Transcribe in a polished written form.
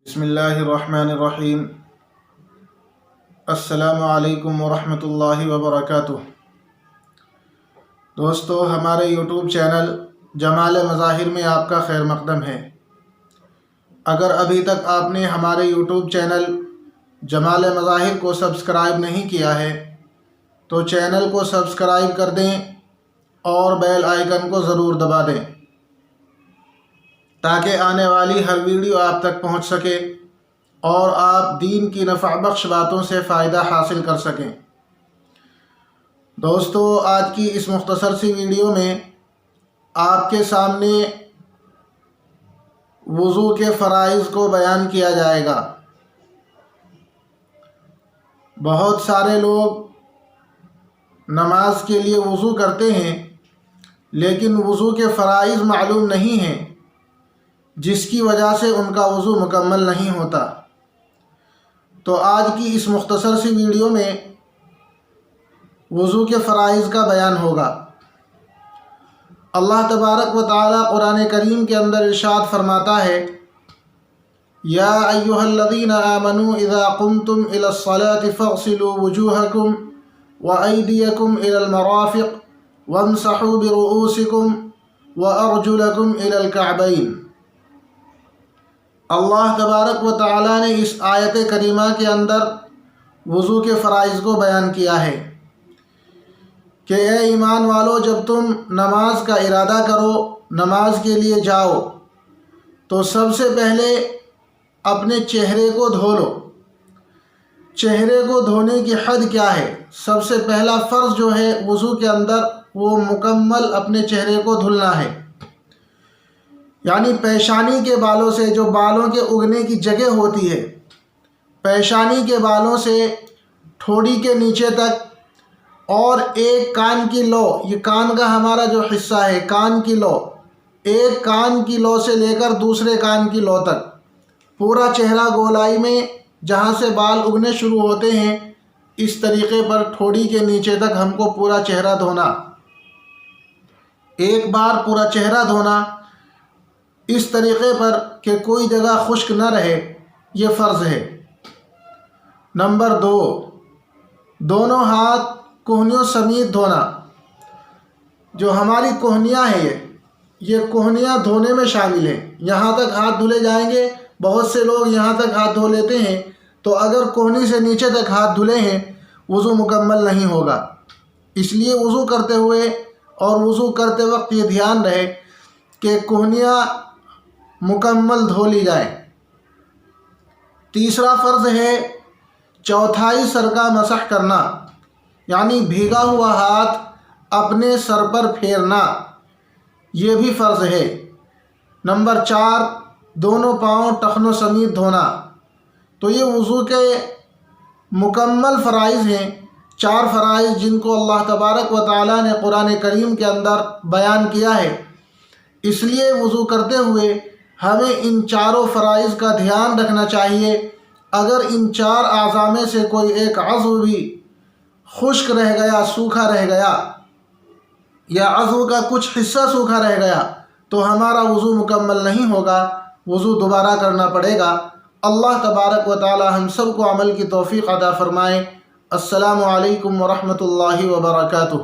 بسم اللہ الرحمن الرحیم۔ السلام علیکم ورحمۃ اللہ وبرکاتہ۔ دوستو، ہمارے یوٹیوب چینل جمال مظاہر میں آپ کا خیر مقدم ہے۔ اگر ابھی تک آپ نے ہمارے یوٹیوب چینل جمال مظاہر کو سبسکرائب نہیں کیا ہے تو چینل کو سبسکرائب کر دیں اور بیل آئیکن کو ضرور دبا دیں تاکہ آنے والی ہر ویڈیو آپ تک پہنچ سکے اور آپ دین کی نفع بخش باتوں سے فائدہ حاصل کر سکیں۔ دوستو، آج کی اس مختصر سی ویڈیو میں آپ کے سامنے وضو کے فرائض کو بیان کیا جائے گا۔ بہت سارے لوگ نماز کے لیے وضو کرتے ہیں لیکن وضو کے فرائض معلوم نہیں ہیں، جس کی وجہ سے ان کا وضو مکمل نہیں ہوتا۔ تو آج کی اس مختصر سی ویڈیو میں وضو کے فرائض کا بیان ہوگا۔ اللہ تبارک و تعالی قرآن کریم کے اندر ارشاد فرماتا ہے: یا ایھا الذین آمنوا اذا قمتم الی الصلاۃ فاغسلوا وجوہکم وایدیکم الی المرافق وامسحوا برؤوسکم وارجلکم الی الکعبین۔ اللہ تبارک و تعالی نے اس آیت کریمہ کے اندر وضو کے فرائض کو بیان کیا ہے کہ اے ایمان والو، جب تم نماز کا ارادہ کرو، نماز کے لیے جاؤ، تو سب سے پہلے اپنے چہرے کو دھو لو۔ چہرے کو دھونے کی حد کیا ہے؟ سب سے پہلا فرض جو ہے وضو کے اندر، وہ مکمل اپنے چہرے کو دھلنا ہے، یعنی پیشانی کے بالوں سے، جو بالوں کے اگنے کی جگہ ہوتی ہے، پیشانی کے بالوں سے ٹھوڑی کے نیچے تک، اور ایک کان کی لو، یہ کان کا ہمارا جو حصہ ہے، کان کی لو، ایک کان کی لو سے لے کر دوسرے کان کی لو تک، پورا چہرہ گولائی میں جہاں سے بال اگنے شروع ہوتے ہیں، اس طریقے پر ٹھوڑی کے نیچے تک ہم کو پورا چہرہ دھونا، ایک بار پورا چہرہ دھونا، اس طریقے پر کہ کوئی جگہ خشک نہ رہے، یہ فرض ہے۔ نمبر 2، دونوں ہاتھ کوہنیوں سمیت دھونا۔ جو ہماری کوہنیاں ہیں، یہ کوہنیاں دھونے میں شامل ہیں، یہاں تک ہاتھ دھلے جائیں گے۔ بہت سے لوگ یہاں تک ہاتھ دھو لیتے ہیں، تو اگر کوہنی سے نیچے تک ہاتھ دھلے ہیں، وضو مکمل نہیں ہوگا۔ اس لیے وضو کرتے ہوئے اور وضو کرتے وقت یہ دھیان رہے کہ کوہنیاں مکمل دھو لی جائیں۔ تیسرا فرض ہے چوتھائی سر کا مسح کرنا، یعنی بھیگا ہوا ہاتھ اپنے سر پر پھیرنا، یہ بھی فرض ہے۔ نمبر 4، دونوں پاؤں ٹخنوں سمیت دھونا۔ تو یہ وضو کے مکمل فرائض ہیں، 4 فرائض جن کو اللہ تبارک و تعالی نے قرآن کریم کے اندر بیان کیا ہے۔ اس لیے وضو کرتے ہوئے ہمیں ان 4 فرائض کا دھیان رکھنا چاہیے۔ اگر ان 4 اعضاء میں سے کوئی ایک عضو بھی خشک رہ گیا، سوکھا رہ گیا، یا عضو کا کچھ حصہ سوکھا رہ گیا، تو ہمارا وضو مکمل نہیں ہوگا، وضو دوبارہ کرنا پڑے گا۔ اللہ تبارک و تعالی ہم سب کو عمل کی توفیق عطا فرمائے۔ السلام علیکم ورحمۃ اللہ وبرکاتہ۔